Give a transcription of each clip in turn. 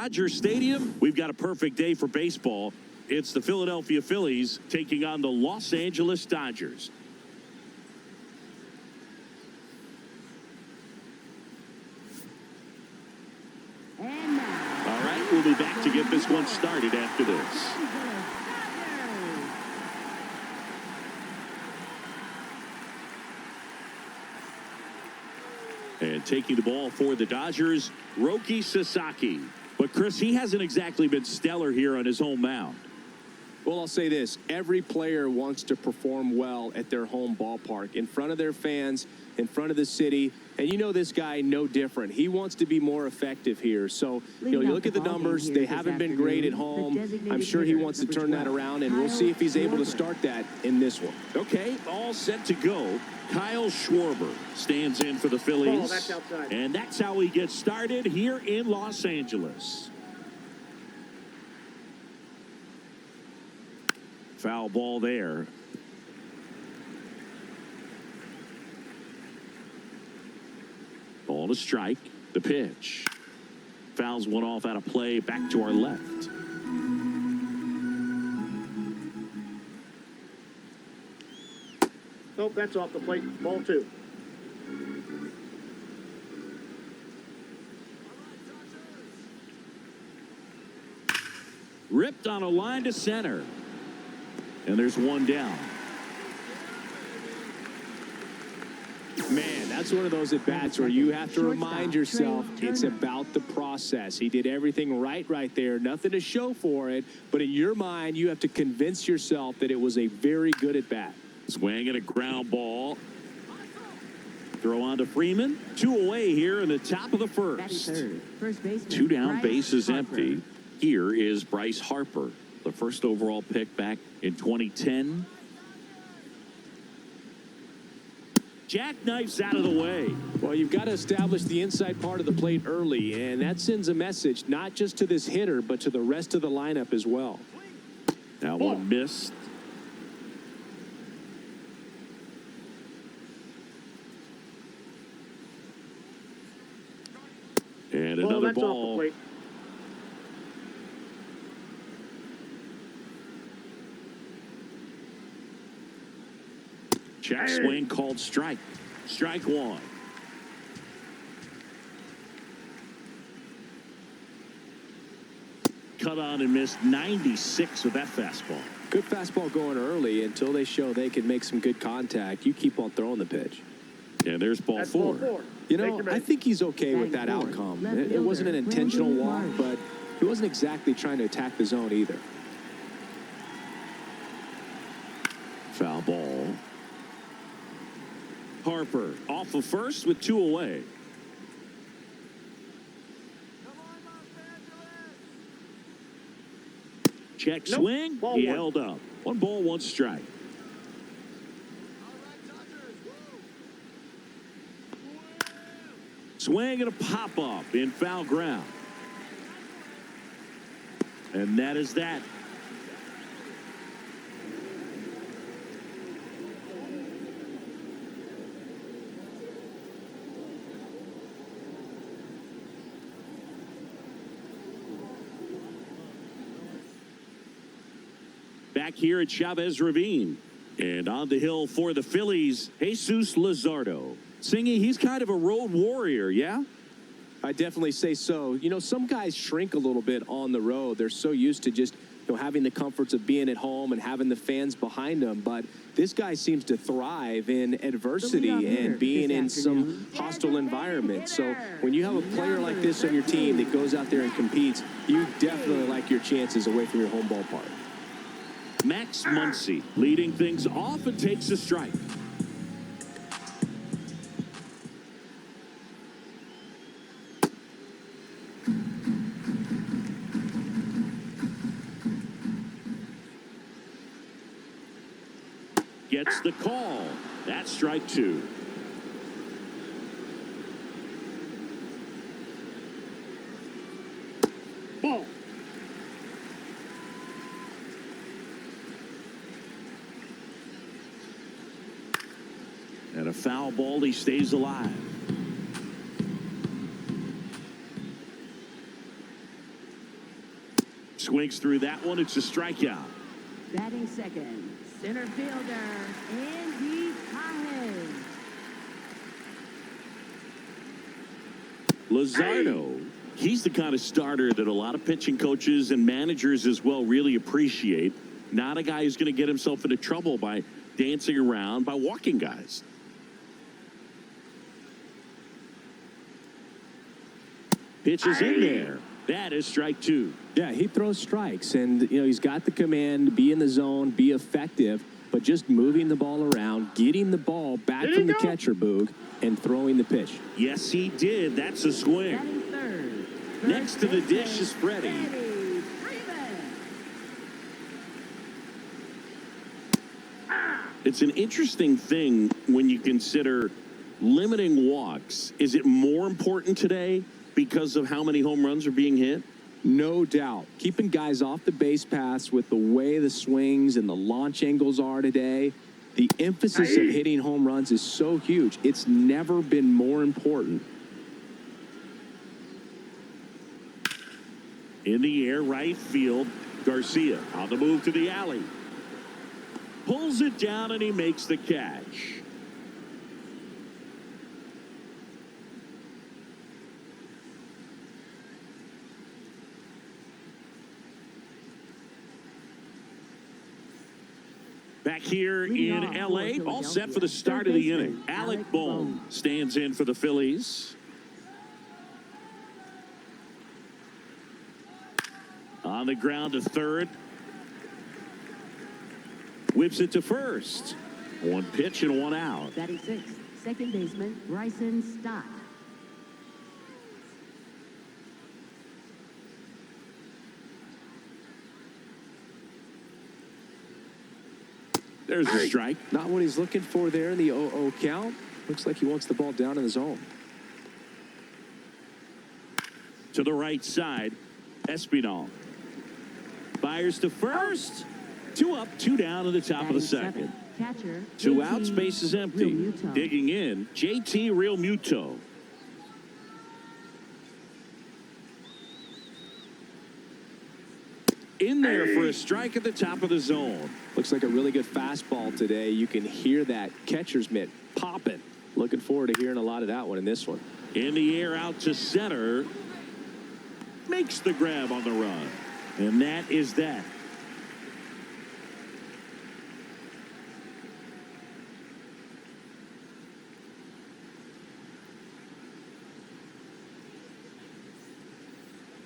Dodger Stadium, we've got a perfect day for baseball. It's the Philadelphia Phillies taking on the Los Angeles Dodgers. All right, we'll be back to get this one started after this. And taking the ball for the Dodgers, Roki Sasaki. But, Chris, he hasn't exactly been stellar here on his home mound. Well, I'll say this. Every player wants to perform well at their home ballpark, in front of their fans, in front of the city. And you know this guy no different. He wants to be more effective here. So, you look at the numbers. They haven't been great at home. I'm sure he wants to turn that around, and we'll see if he's able to start that in this one. Okay, all set to go. Kyle Schwarber stands in for the Phillies. That's outside. And that's how we get started here in Los Angeles. Foul ball there. Ball to strike. The pitch. Fouls one off out of play. Back to our left. Nope, that's off the plate. Ball 2. Ripped on a line to center. And there's one down. Man, that's one of those at-bats where you have to remind yourself it's about the process. He did everything right there. Nothing to show for it. But in your mind, you have to convince yourself that it was a very good at-bat. Swing and a ground ball. Throw on to Freeman. 2 away here in the top of the first. 2 down, base is empty. Here is Bryce Harper, the first overall pick back in 2010. Jackknifes out of the way. Well, you've got to establish the inside part of the plate early, and that sends a message not just to this hitter, but to the rest of the lineup as well. That one missed. And another ball. Check swing called strike. Strike one. Cut on and missed 96 with that fastball. Good fastball going early until they show they can make some good contact. You keep on throwing the pitch. And there's ball 4. You know, I think he's okay with that outcome. It wasn't an intentional walk, but he wasn't exactly trying to attack the zone either. Foul ball. Harper off of first with 2 away. Check swing. He held up. 1 ball, 1 strike. Swing and a pop-up in foul ground. And that is that. Back here at Chavez Ravine. And on the hill for the Phillies, Jesús Luzardo. Singy, he's kind of a road warrior, yeah? I definitely say so. You know, some guys shrink a little bit on the road. They're so used to just, having the comforts of being at home and having the fans behind them. But this guy seems to thrive in adversity and being in some hostile environments. So when you have a player like this on your team that goes out there and competes, you definitely like your chances away from your home ballpark. Max Muncy leading things off and takes a strike. Gets the call. That's strike 2. Ball. And a foul ball. He stays alive. Swings through that one. It's a strikeout. Batting second, center fielder, Andy Paez. Luzardo, he's the kind of starter that a lot of pitching coaches and managers as well really appreciate. Not a guy who's going to get himself into trouble by dancing around, by walking guys. Pitch is in there. That is strike two. Yeah, he throws strikes, and he's got the command to be in the zone, be effective, but just moving the ball around, getting the ball back from the catcher, Boog, and throwing the pitch. Yes, he did. That's a swing. Batting third, Next to the dish is Freddie. It's an interesting thing when you consider limiting walks. Is it more important today because of how many home runs are being hit? No doubt. Keeping guys off the base paths with the way the swings and the launch angles are today, the emphasis of hitting home runs is so huge. It's never been more important. In the air, right field. Garcia on the move to the alley. Pulls it down and he makes the catch. Back here in L.A., all set for the start of the inning. Alec Bohm stands in for the Phillies. On the ground to third. Whips it to first. One pitch and one out. Batting sixth, second baseman Bryson Stott. There's a strike. Not what he's looking for there in the 0-0 count. Looks like he wants the ball down in the zone. To the right side, Espinal. Fires to first. 2 up, 2 down in the top of the second. Catcher, 2 outs, base is empty. Digging in, JT Realmuto. In there for a strike at the top of the zone. Looks like a really good fastball today. You can hear that catcher's mitt popping. Looking forward to hearing a lot of that one in this one. In the air out to center. Makes the grab on the run. And that is that.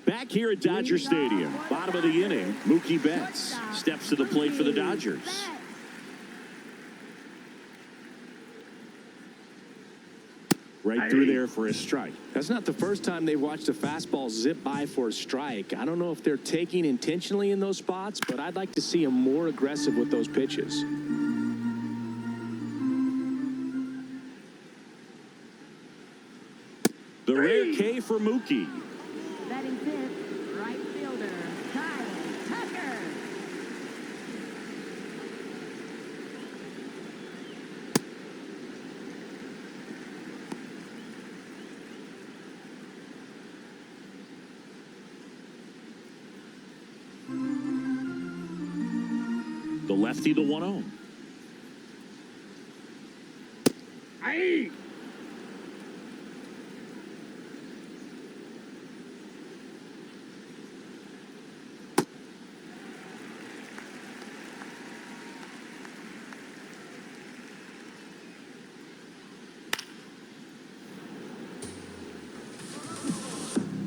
Back here at Dodger Stadium, bottom of the inning, Mookie Betts steps to the plate for the Dodgers. Right through there for a strike. That's not the first time they've watched a fastball zip by for a strike. I don't know if they're taking intentionally in those spots, but I'd like to see them more aggressive with those pitches. The rare K for Mookie. Batting fifth, right fielder Kyle Tucker. The lefty, the 1-0. Aye.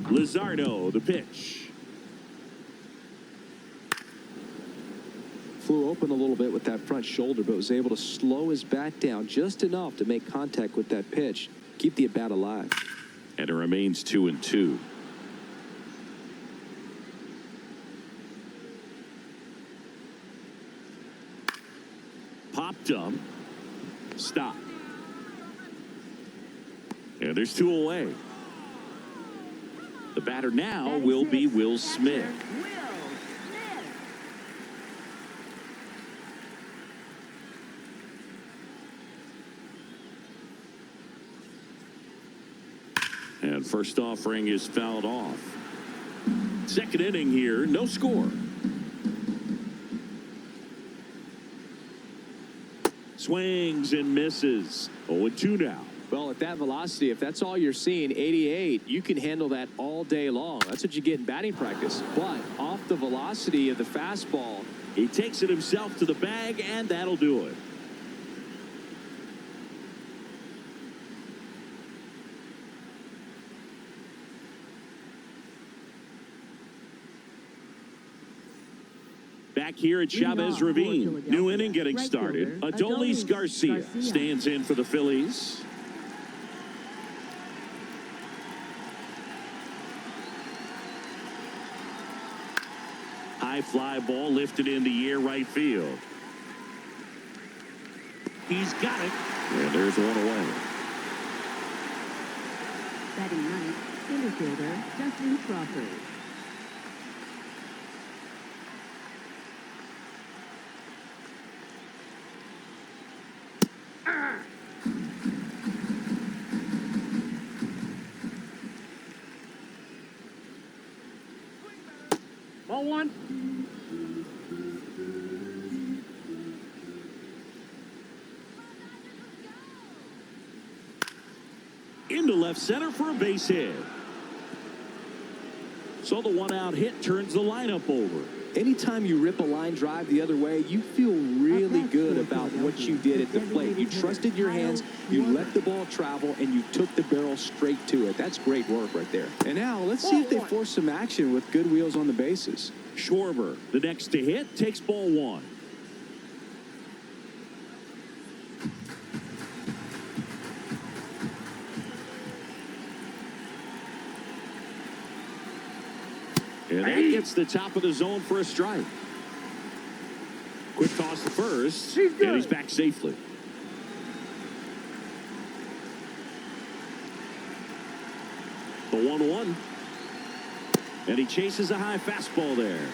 Luzardo, the pitch. Flew open a little bit with that front shoulder, but was able to slow his bat down just enough to make contact with that pitch. Keep the at-bat alive. And it remains 2-2. Popped up. Stop. And there's 2 away. The batter now will be Will Smith. And first offering is fouled off. Second inning here, no score. Swings and misses. 0-2 now. Well, at that velocity, if that's all you're seeing, 88, you can handle that all day long. That's what you get in batting practice. But off the velocity of the fastball, he takes it himself to the bag, and that'll do it. Back here at Chavez Ravine. New inning getting started. Adolis Garcia stands in for the Phillies. High fly ball lifted in the air right field. He's got it. And there's one away. Batting ninth, center fielder Justin Crawford. Ball one. Into left center for a base hit. So the one-out hit turns the lineup over. anytime you rip a line drive the other way, you feel really good about what you did at the plate. You trusted your hands, you let the ball travel, and you took the barrel straight to it. That's great work right there. And now let's see if they force some action with good wheels on the bases. Schwarber, the next to hit, takes ball one. And that gets the top of the zone for a strike. Quick toss to first, and he's back safely. The 1-1. And he chases a high fastball there.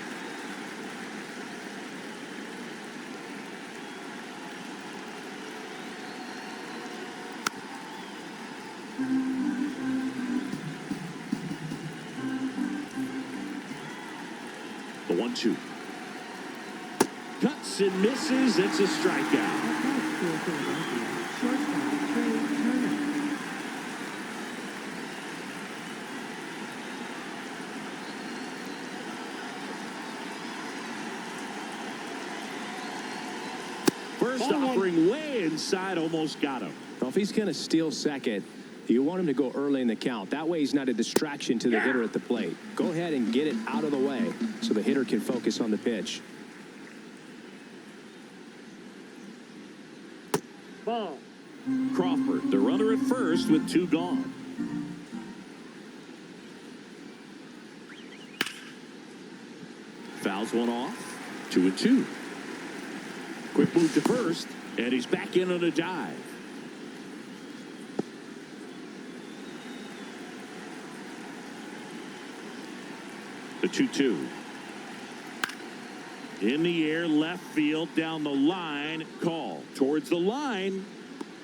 The 1-2. Cuts and misses. It's a strikeout. First offering way inside, almost got him. Well, if he's going to steal second, you want him to go early in the count. That way he's not a distraction to the hitter at the plate. Go ahead and get it out of the way so the hitter can focus on the pitch. Ball. Crawford, the runner at first with two gone. Fouls one off. 2-2. Quick move to first, and he's back in on a dive. The 2-2. In the air, left field, down the line. Call towards the line.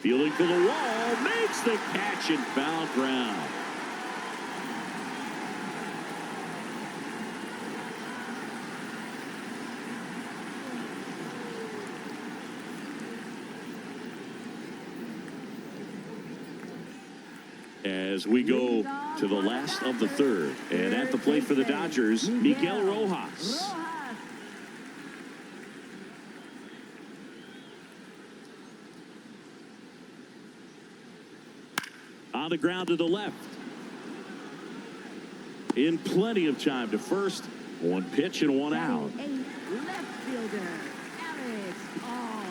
Fielding for the wall. Makes the catch and foul ground. As we go to the last of the third, and at the plate for the Dodgers, Miguel Rojas. On the ground to the left. In plenty of time to first. One pitch and one out. Left fielder, Alex Paul.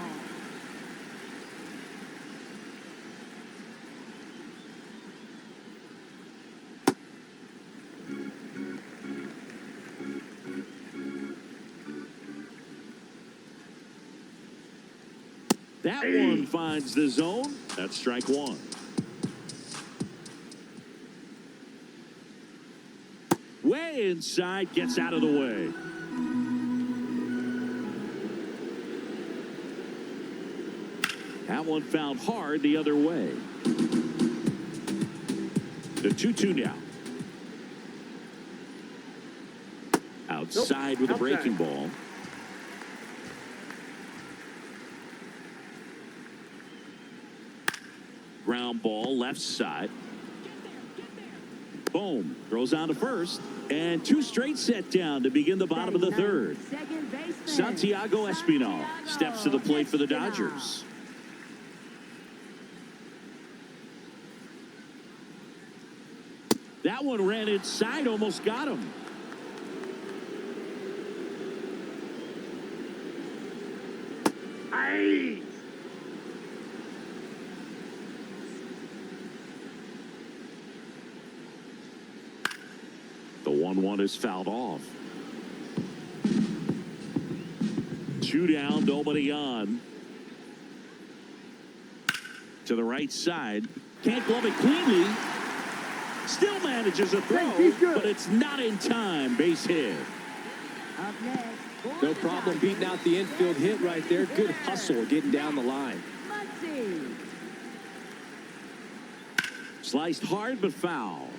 That one finds the zone. That's strike one. Way inside, gets out of the way. That one found hard the other way. The 2-2 now. Outside with a breaking ball. Ground ball left side. Boom. Throws on to first. And 2 straight set down to begin the bottom of the third. Santiago Espinal steps to the plate for the Dodgers. That one ran inside, almost got him. Aye. The 1-1 is fouled off. 2 down, nobody on. To the right side. Can't glove it cleanly. Still manages a throw, but it's not in time. Base hit. Up next. No problem beating out the infield hit right there. Good hustle getting down the line. Muncy. Sliced hard, but foul.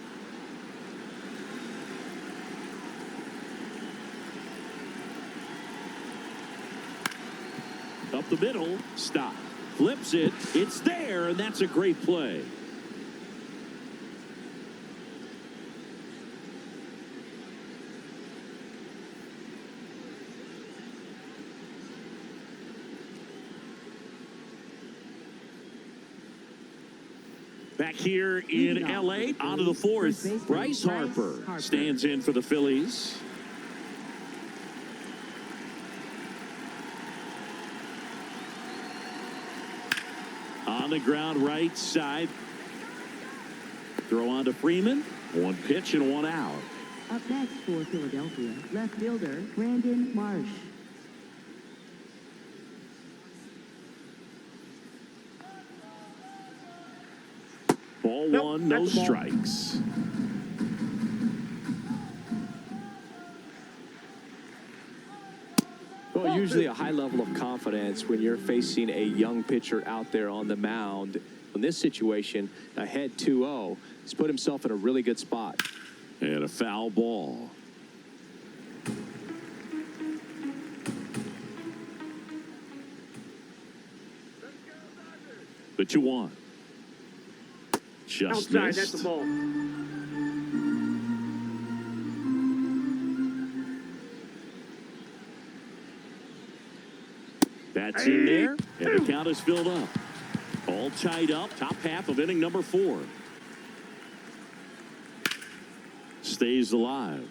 Up the middle, stop. Flips it, it's there, and that's a great play. Back here in L.A., on to the fourth, Bryce Harper stands in for the Phillies. On the ground right side. Throw on to Freeman. 1 pitch and 1 out. Up next for Philadelphia, left fielder Brandon Marsh. Ball Nope, 1, no that's a ball. strikes. Well, usually a high level of confidence when you're facing a young pitcher out there on the mound. In this situation, ahead 2-0, he's put himself in a really good spot. And a foul ball. The 2-1. Just Outside, missed. that's the ball. That's in there, and the count is filled up. All tied up, top half of inning number 4. Stays alive.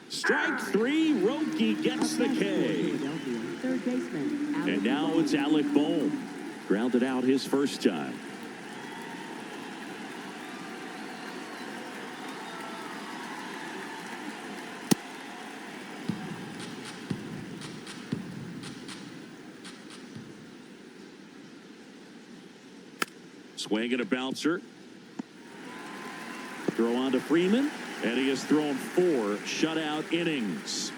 Strike 3, Roki gets the K. Philadelphia, third baseman. And now it's Alec Bohm. Grounded out his first time. Swing and a bouncer. Throw on to Freeman. And he has thrown 4 shutout innings.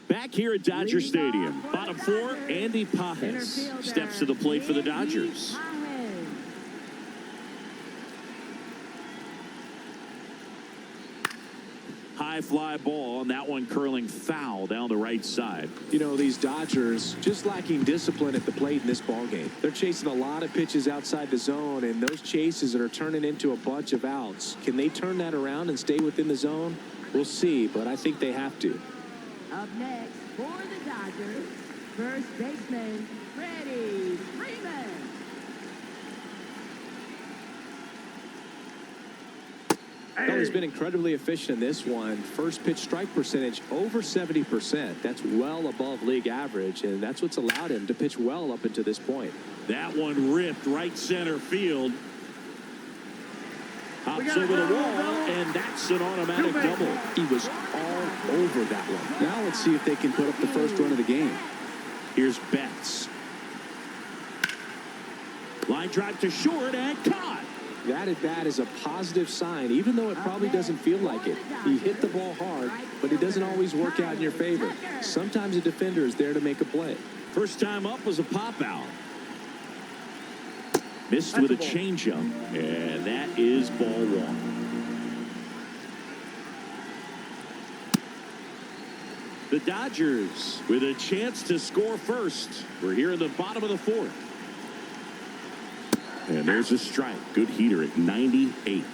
Back here at Dodger Stadium, bottom 4, Andy Pajes steps to the plate for the Dodgers. High fly ball, and that one curling foul down the right side. You know, these Dodgers just lacking discipline at the plate in this ballgame. They're chasing a lot of pitches outside the zone, and those chases that are turning into a bunch of outs. Can they turn that around and stay within the zone? We'll see, but I think they have to. Up next for the Dodgers, first baseman Freddie Freeman. Well, he's been incredibly efficient in this one. First pitch strike percentage over 70%. That's well above league average, and that's what's allowed him to pitch well up until this point. That one ripped right center field. Hops over the wall, and that's an automatic double. He was all over that one. Now let's see if they can put up the first run of the game. Here's Betts. Line drive to short and caught. That at bat is a positive sign, even though it probably doesn't feel like it. He hit the ball hard, but it doesn't always work out in your favor. Sometimes a defender is there to make a play. First time up was a pop out. Missed with a changeup, and that is ball one. The Dodgers with a chance to score first. We're here in the bottom of the fourth. And there's a strike. Good heater at 98.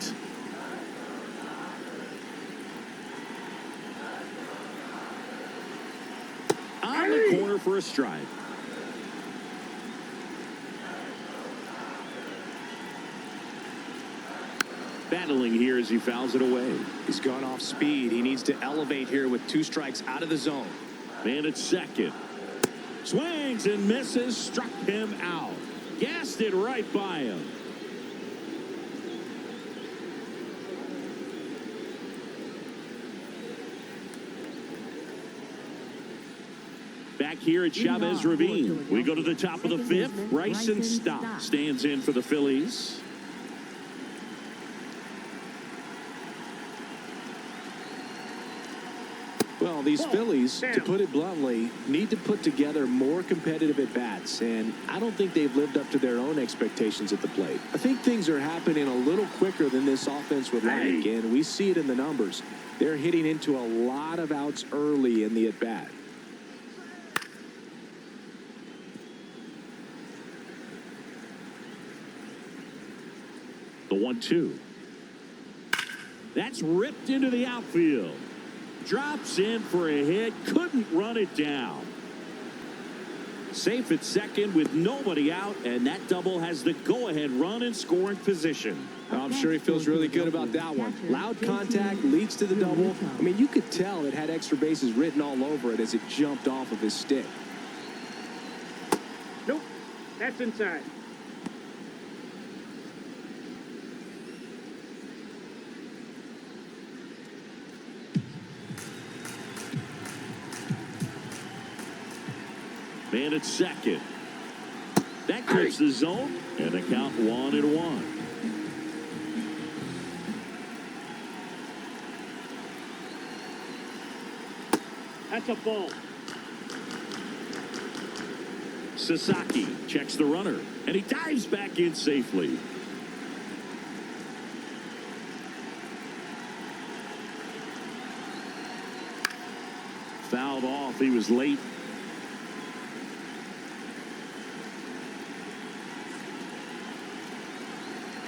On the corner for a strike. Battling here as he fouls it away. He's gone off speed. He needs to elevate here with 2 strikes out of the zone. Man at second. Swings and misses. Struck him out. Gassed it right by him. Back here at Chavez Ravine. We go to the top of the fifth. Bryson Stott stands in for the Phillies. Well, these Phillies, to put it bluntly, need to put together more competitive at-bats, and I don't think they've lived up to their own expectations at the plate. I think things are happening a little quicker than this offense would like, and we see it in the numbers. They're hitting into a lot of outs early in the at-bat. The 1-2. That's ripped into the outfield. Drops in for a hit. Couldn't run it down. Safe at second with nobody out, and that double has the go-ahead run in scoring position. I'm sure he feels really good about that one. Loud contact leads to the double. I mean, you could tell it had extra bases written all over it as it jumped off of his stick. Nope. That's inside. Man at second. That clears the zone, and the count 1-1. That's a ball. Sasaki checks the runner, and he dives back in safely. Fouled off. He was late.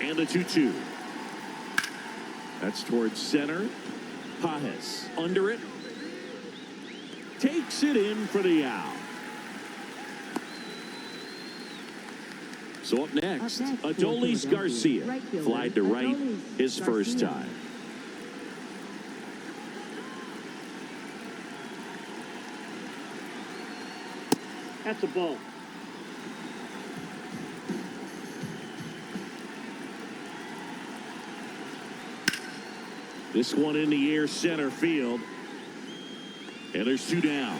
And the 2-2. That's towards center. Pajes under it. Takes it in for the out. So up next, Adolis Garcia. Flied to right his first time. That's a ball. This one in the air, center field. And there's 2 down.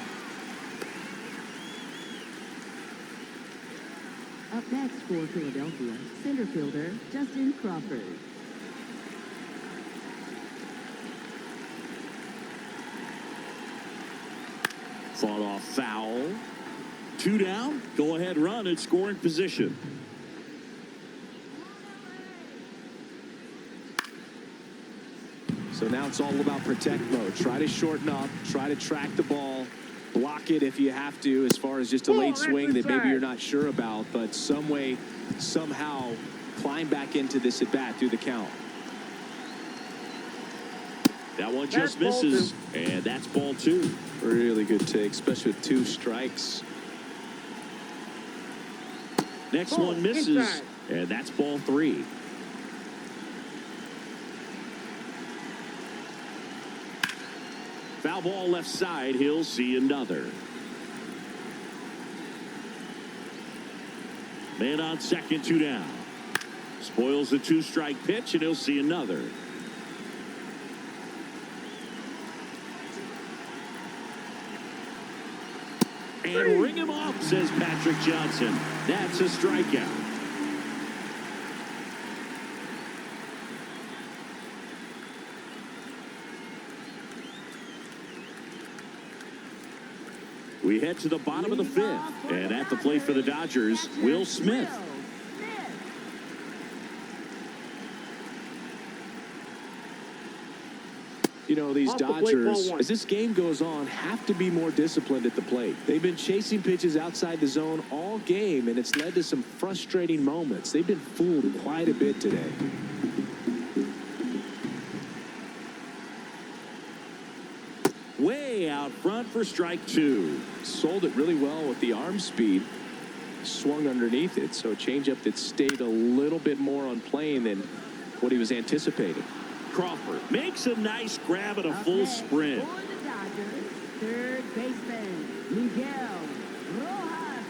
Up next for Philadelphia, center fielder Justin Crawford. Fought off foul. 2 down. Go ahead run at scoring position. So now it's all about protect mode. Try to shorten up, try to track the ball, block it if you have to, as far as just a late swing that maybe you're not sure about, but some way, somehow climb back into this at bat through the count. That one just misses, and that's ball 2. Really good take, especially with 2 strikes. Next one misses, and that's ball 3. Foul ball left side. He'll see another. Man on second, 2 down. Spoils the 2-strike pitch, and he'll see another. And ring him off, says Patrick Johnson. That's a strikeout. We head to the bottom of the fifth. And at the plate for the Dodgers, Will Smith. You know, these Off the plate, Dodgers, ball one. as this game goes on, have to be more disciplined at the plate. They've been chasing pitches outside the zone all game, and it's led to some frustrating moments. They've been fooled quite a bit today. Way out front for strike two. Sold it really well with the arm speed. Swung underneath it, so a changeup that stayed a little bit more on plane than what he was anticipating. Crawford makes a nice grab at a full sprint. For the Dodgers, third baseman, Miguel Rojas.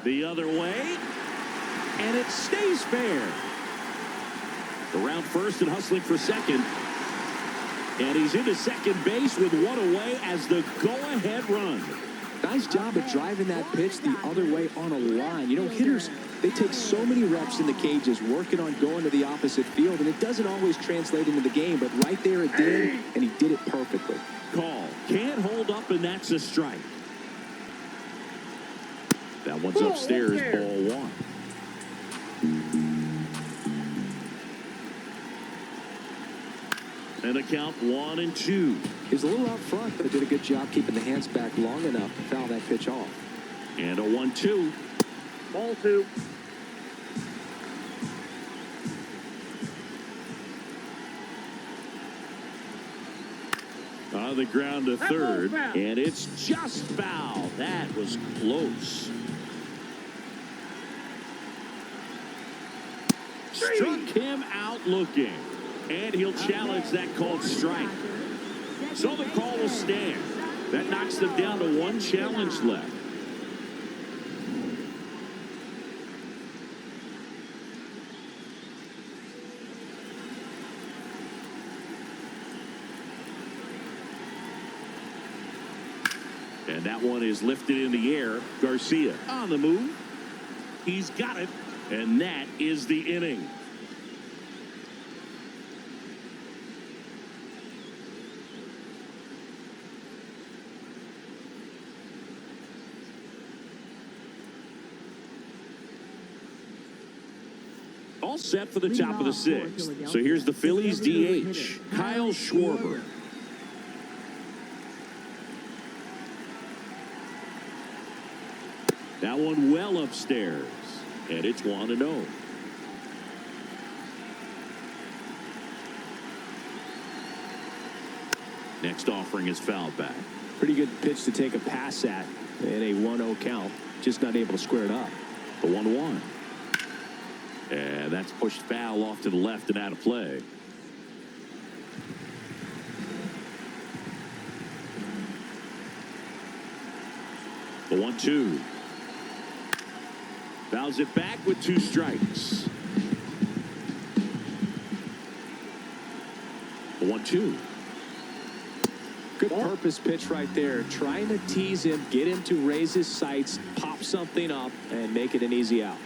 The other way, and it stays fair. Around first and hustling for second. And he's into second base with one away as the go-ahead run. Nice job of driving that pitch the other way on a line. You know, hitters, they take so many reps in the cages working on going to the opposite field, and it doesn't always translate into the game, but right there it did, and he did it perfectly. Call. Can't hold up, and that's a strike. That one's upstairs, ball one. And a count 1-2. He was a little out front, but did a good job keeping the hands back long enough to foul that pitch off. And a 1-2. Ball two. On the ground to That third, ball's foul. and it's just foul. That was close. Struck him out looking, and he'll challenge that called strike. So the call will stand. That knocks them down to one challenge left. And that one is lifted in the air. Garcia on the move. He's got it. And that is the inning. All set for the top of the sixth. So here's the Phillies DH, Kyle Schwarber. That one well upstairs, and it's 1-0. Next offering is fouled back. Pretty good pitch to take a pass at in a 1-0 count. Just not able to square it up. The 1-1. And that's pushed foul off to the left and out of play. The 1-2. Fouls it back with 2 strikes. The 1-2. Good purpose pitch right there. Trying to tease him, get him to raise his sights, pop something up, and make it an easy out.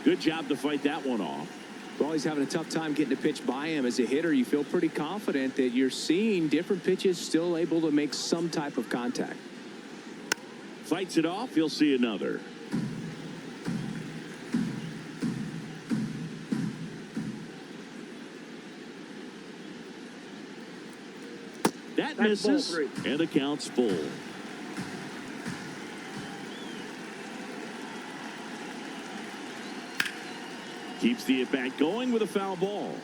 Good job to fight that one off. Well, he's having a tough time getting a pitch by him. As a hitter, you feel pretty confident that you're seeing different pitches still able to make some type of contact. Fights it off, you'll see another. That That's ball misses, 3. and the count's full. Keeps the at-bat going with a foul ball.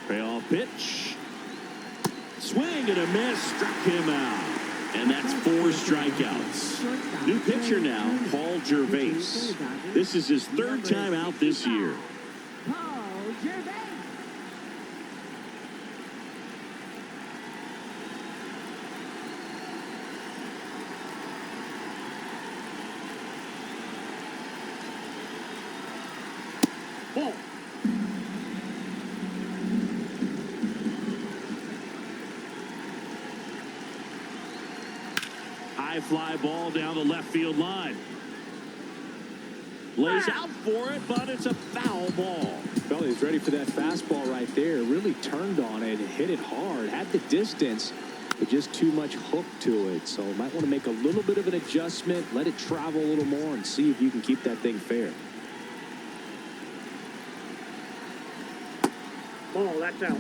Payoff pitch. Swing and a miss. Struck him out. And that's 4 strikeouts. New pitcher now, Paul Gervase. This is his 3rd time out this year. Paul Gervase. Ball. fly ball down the left field line. Lays out for it, but it's a foul ball. Well, he's ready for that fastball right there. Really turned on it, hit it hard, had the distance, but just too much hook to it. So might want to make a little bit of an adjustment, let it travel a little more, and see if you can keep that thing fair. Ball, that's out.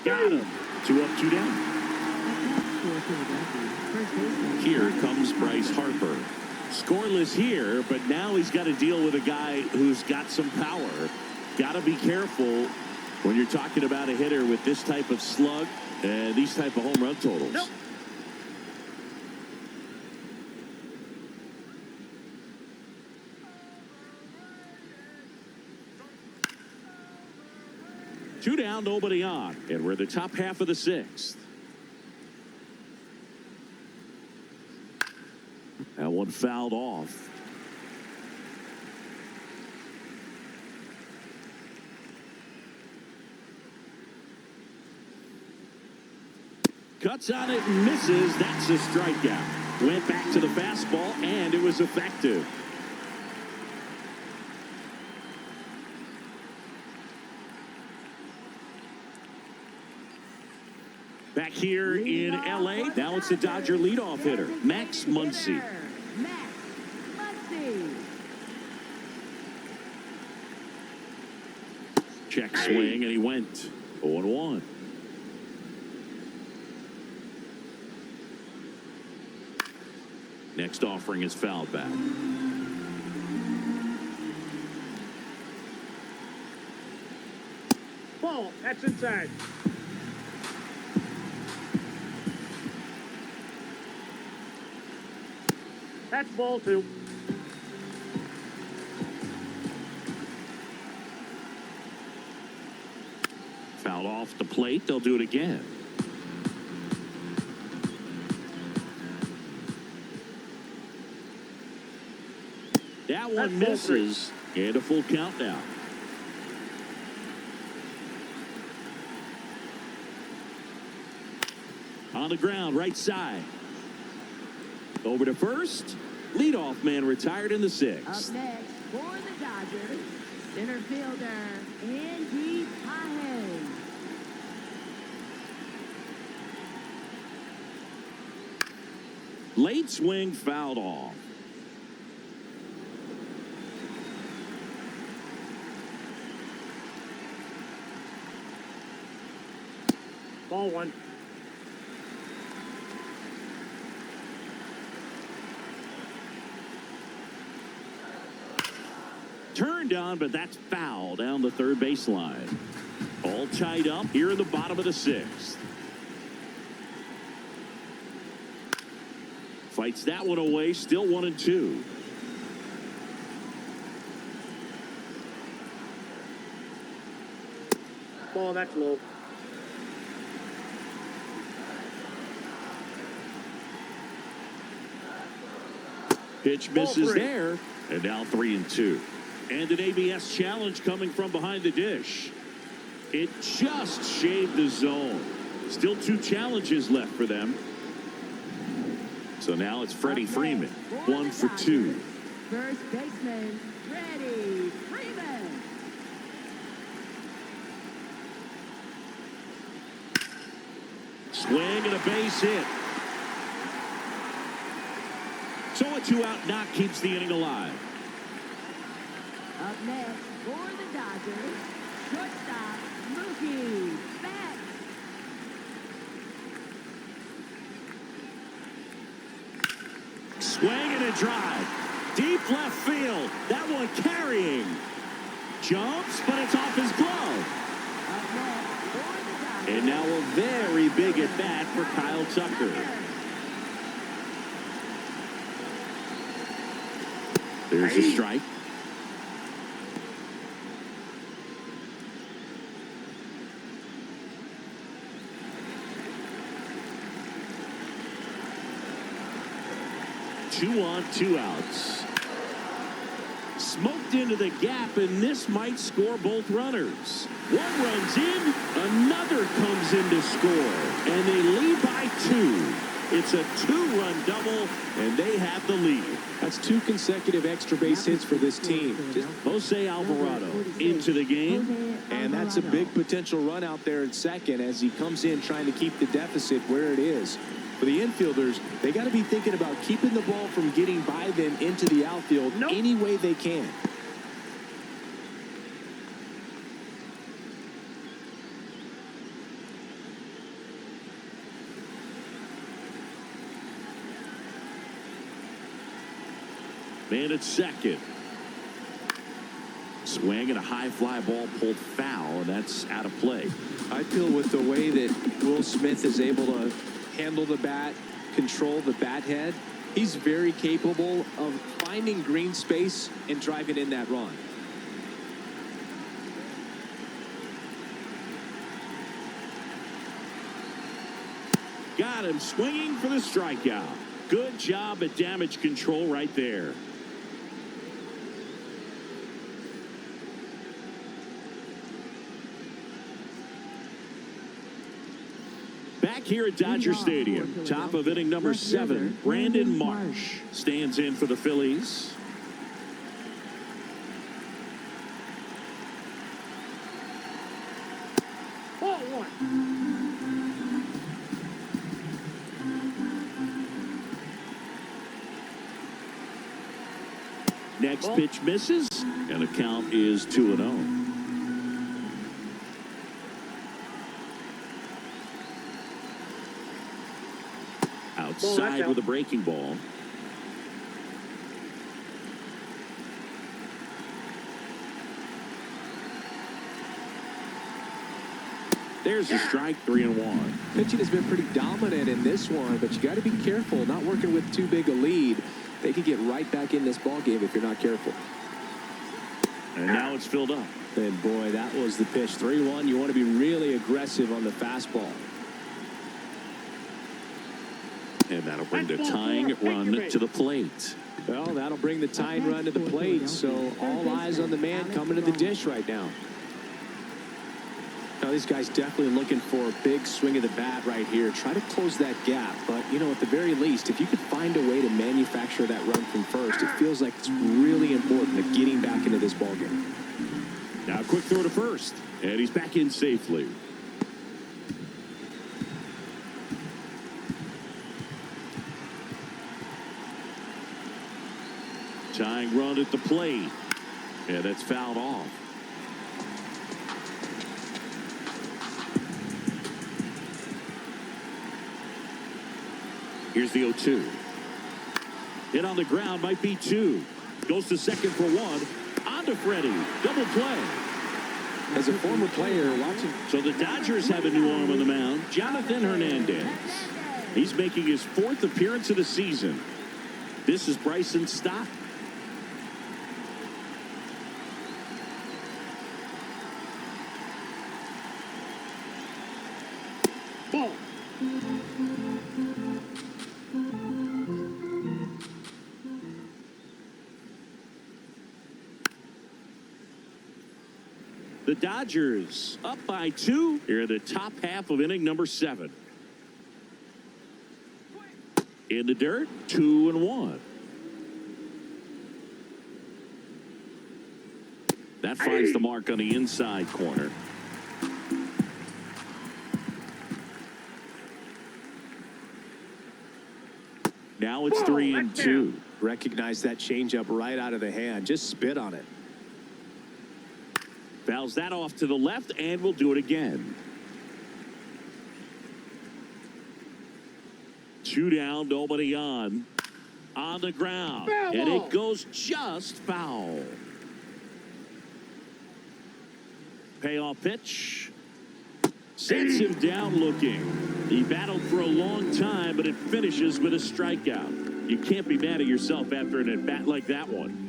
Got him. 2 up, 2 down. For Philadelphia, first baseman. Here comes Bryce Harper. Scoreless here, but now he's got to deal with a guy who's got some power. Got to be careful when you're talking about a hitter with this type of slug and these type of home run totals. Nope. Two down, nobody on. And we're the top half of the 6th. That one fouled off. Cuts on it and misses. That's a strikeout. Went back to the fastball, and it was effective. Back here in L.A., now it's the Dodger leadoff hitter, Max Muncy. Max Muncy. Check swing, and he went 0-1. Next offering is fouled back. Ball, that's inside. That's ball 2. Fouled off the plate. They'll do it again. That one misses. And a full count now. On the ground, right side. Over to first. Leadoff man retired in the 6th. Up next for the Dodgers, center fielder Andy Pahen. Late swing fouled off. Ball 1. Turned on, but that's foul down the third baseline. All tied up here in the bottom of the 6th. Fights that one away, still 1-2. Ball, that's low. Pitch misses there, and now 3-2. And an ABS challenge coming from behind the dish. It just shaved the zone. Still 2 challenges left for them. So now it's Freddie Freeman, 1 for 2. First baseman, Freddie Freeman. Swing and a base hit. So a 2-out knock keeps the inning alive. Up next for the Dodgers, shortstop, Mookie Betts. Swing and a drive. Deep left field. That one carrying. Jumps, but it's off his glove. Up next for the Dodgers. And now a very big at bat for Kyle Tucker. There's a strike. Two on, 2 outs. smoked into the gap, and this might score both runners. One runs in, another comes in to score, and they lead by 2. It's a 2-run double, and they have the lead. That's 2 consecutive extra base hits for this team. Jose Alvarado into the game. And that's a big potential run out there at second as he comes in trying to keep the deficit where it is. For the infielders, they got to be thinking about keeping the ball from getting by them into the outfield any way they can. Man at second. Swing and a high fly ball pulled foul, and that's out of play. I feel with the way that Will Smith is able to handle the bat, control the bat head, he's very capable of finding green space and driving in that run. Got him swinging for the strikeout. Good job at damage control right there. Back here at Dodger Stadium, top of inning number 7, Brandon Marsh stands in for the Phillies. Ball 1. Next pitch misses, and the count is 2-0. Outside with a breaking ball. There's a strike, 3-1. Pitching has been pretty dominant in this one, but you got to be careful not working with too big a lead. They could get right back in this ball game if you're not careful. And now it's filled up. And boy, that was the pitch. 3-1. You want to be really aggressive on the fastball. And that'll bring the tying run to the plate. Well, that'll bring the tying run to the plate, so all eyes on the man coming to the dish right now. Now, these guys definitely looking for a big swing of the bat right here. Try to close that gap, but, you know, at the very least, if you could find a way to manufacture that run from first, it feels like it's really important to getting back into this ballgame. Now, quick throw to first, and he's back in safely. Tying run at the plate. And that's fouled off. Here's the 0-2. Hit on the ground, might be 2. Goes to second for 1. On to Freddie. Double play. As a former player watching. So the Dodgers have a new arm on the mound, Jonathan Hernandez. He's making his 4th appearance of the season. This is Bryson Stott. Ball. The Dodgers up by 2 here in the top half of inning number 7. In the dirt, 2-1. That finds the mark on the inside corner. Now it's 3-2. Recognize that changeup right out of the hand. Just spit on it. Fouls that off to the left, and we'll do it again. 2 down, nobody on. On the ground. Foul. And it goes just foul. Payoff pitch. Sets him down looking. He battled for a long time, but it finishes with a strikeout. You can't be mad at yourself after an at-bat like that one.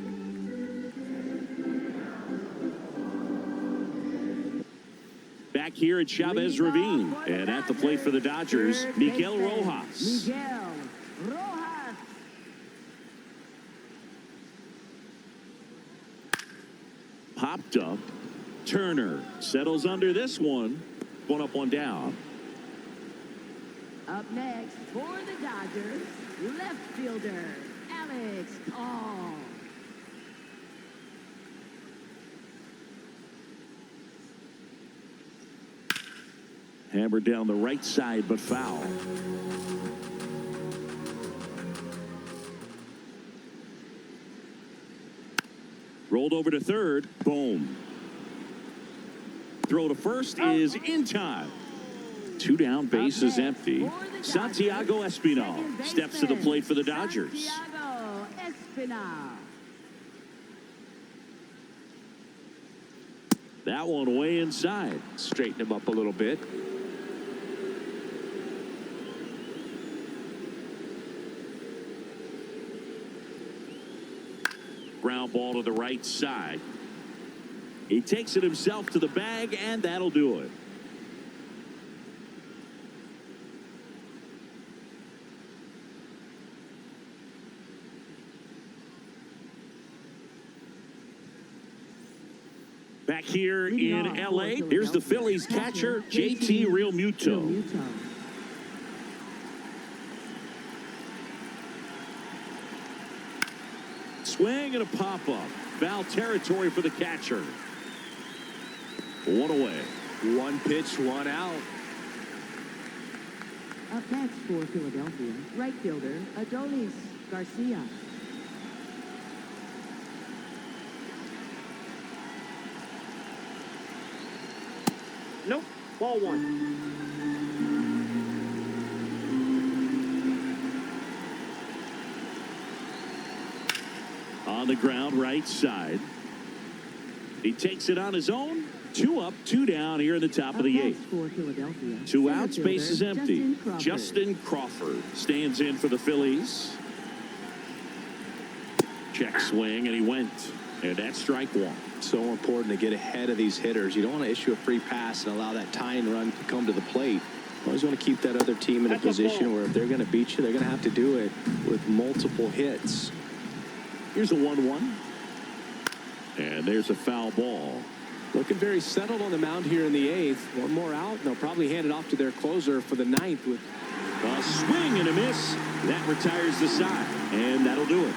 Back here at Chavez Ravine, and at the plate for the Dodgers, Miguel Rojas. Miguel Rojas. popped up. Turner settles under this one. One up, one down. Up next for the Dodgers, left fielder, Alex Paul. Hammered down the right side, but foul. Rolled over to third. Boom. Throw to first is in time. 2 down, base is empty. Santiago Espinal steps to the plate for the Dodgers. Santiago Espinal. That one way inside. Straighten him up a little bit. Ground ball to the right side. He takes it himself to the bag, and that'll do it. Back here in L.A., here's the Phillies catcher, JT Realmuto. Swing and a pop-up. Foul territory for the catcher. One away. One pitch, one out. Up next for Philadelphia, right fielder, Adolis Garcia. Nope. Ball 1. On the ground, right side. He takes it on his own. 2 up, 2 down here in the top of the 8th. For Philadelphia, 2 outs, center base is fielder, empty. Justin Crawford. Justin Crawford stands in for the Phillies. Check swing, and he went. And that's strike 1. So important to get ahead of these hitters. You don't want to issue a free pass and allow that tying run to come to the plate. You always want to keep that other team in a position where if they're going to beat you, they're going to have to do it with multiple hits. Here's a 1-1. And there's a foul ball. Looking very settled on the mound here in the 8th. One more out, and they'll probably hand it off to their closer for the 9th. With a swing and a miss. That retires the side, and that'll do it.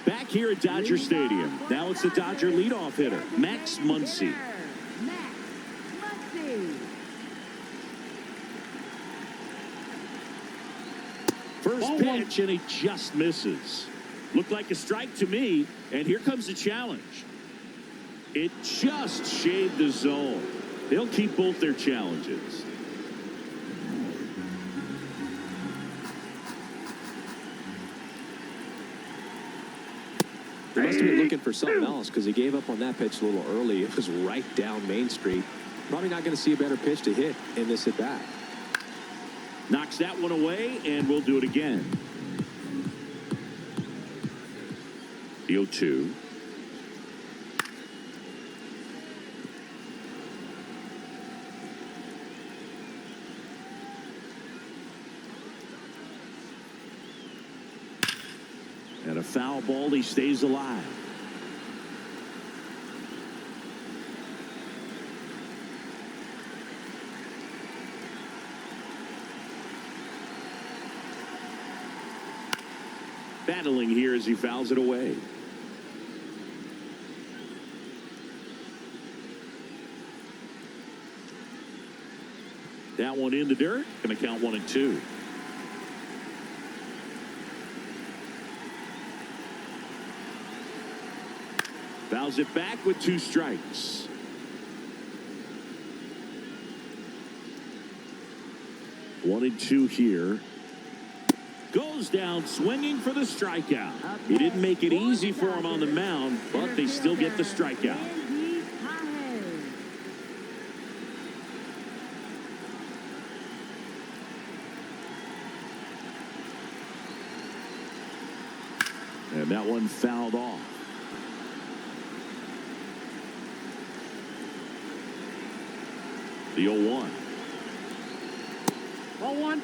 Back here at Dodger Stadium. Now it's the Dodger leadoff hitter, Max Muncy. Max Muncy. First pitch, and he just misses. Looked like a strike to me, and here comes the challenge. It just shaved the zone. They'll keep both their challenges. They must have been looking for something else because he gave up on that pitch a little early. It was right down Main Street. Probably not going to see a better pitch to hit in this at bat. Knocks that one away, and we'll do it again. The 0-2. And a foul ball, he stays alive. Battling here as he fouls it away. That one in the dirt. Going to count 1-2. Fouls it back with 2 strikes. One and 2 here. Goes down swinging for the strikeout. He didn't make it easy for him on the mound, but they still get the strikeout. And that one fouled off. The 0-1. Ball one.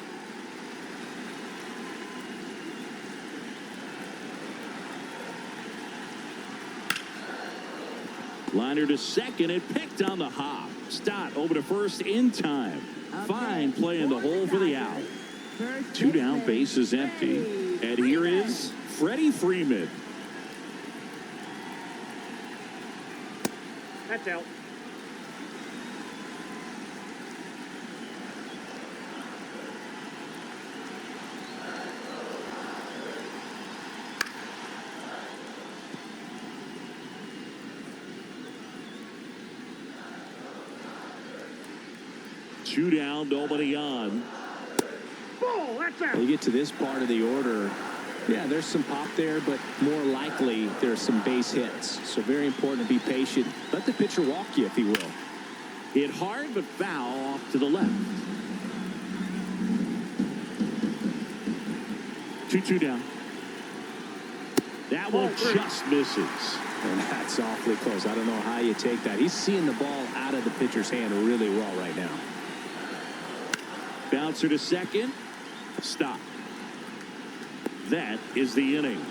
Liner to second. It picked on the hop. Stott over to first in time. Fine play in the hole for the out. Two down, bases empty. And here is Freddie Freeman. That's out. Two down, nobody on. Ball, that's out. You get to this part of the order, yeah, there's some pop there, but more likely there's some base hits. So very important to be patient. Let the pitcher walk you if he will. Hit hard but foul off to the left. 2-2 down. That one just misses. And that's awfully close. I don't know how you take that. He's seeing the ball out of the pitcher's hand really well right now. Bouncer to second. Stop. That is the inning.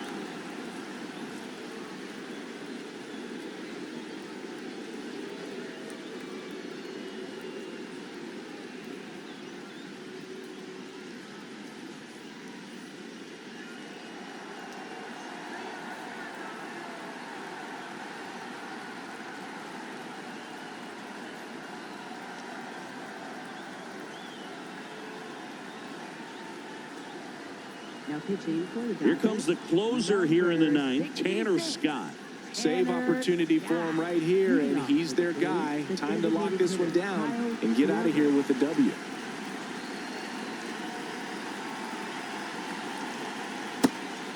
Now pitching for the Here comes the closer here in the ninth, Tanner Scott. Save opportunity for him right here, and he's their guy. Time to lock this one down and get out of here with a W.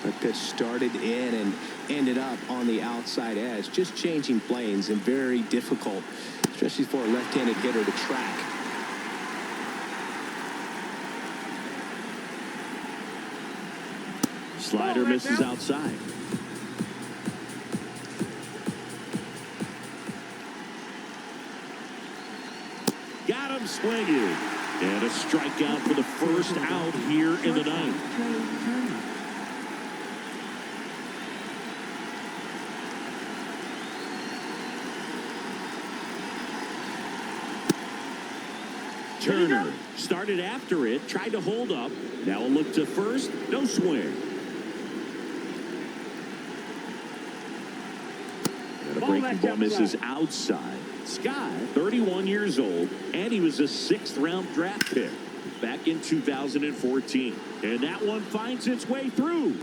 That pitch started in and ended up on the outside edge. Just changing planes and very difficult, especially for a left-handed hitter to track. Slider misses outside. Got him swinging. And a strikeout for the first out here in the ninth. Turner started after it, tried to hold up. Now a look to first, no swing. And a breaking ball misses outside. Scott, 31 years old, and he was a 6th-round draft pick back in 2014. And that one finds its way through.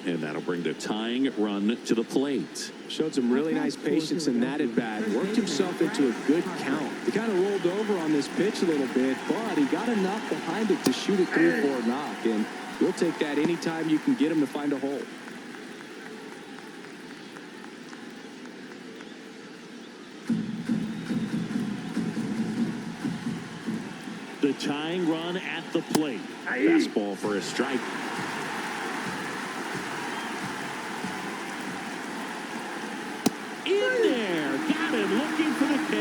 And that'll bring the tying run to the plate. Showed some really nice patience in that at bat. Worked himself into a good count. He kind of rolled over on this pitch a little bit, but he got enough behind it to shoot a 3-4 knock. And you'll take that anytime you can get him to find a hole. The tying run at the plate. Fastball for a strike. In there. Got him looking for the K.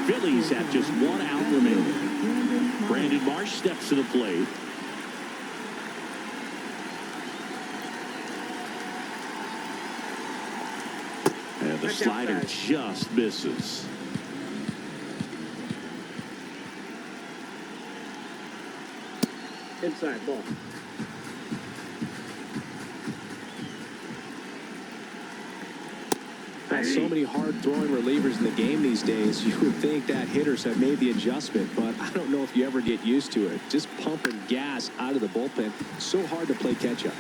Phillies have just 1 out remaining. Brandon Marsh steps to the plate. And the slider just misses. Inside ball. So many hard-throwing relievers in the game these days. You would think that hitters have made the adjustment, but I don't know if you ever get used to it. Just pumping gas out of the bullpen. So hard to play catch-up.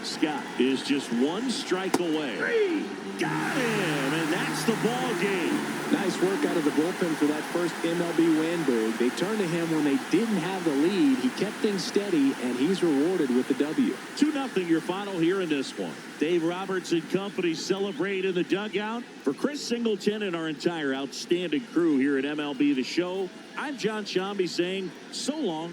Scott is just 1 strike away. Got him, and that's the ball game. Nice work out of the bullpen for that first MLB win, Boog. They turned to him when they didn't have the lead. He kept things steady, and he's rewarded with the W. 2-0 your final here in this one. Dave Roberts and company celebrate in the dugout. For Chris Singleton and our entire outstanding crew here at MLB The Show, I'm John Shambi saying so long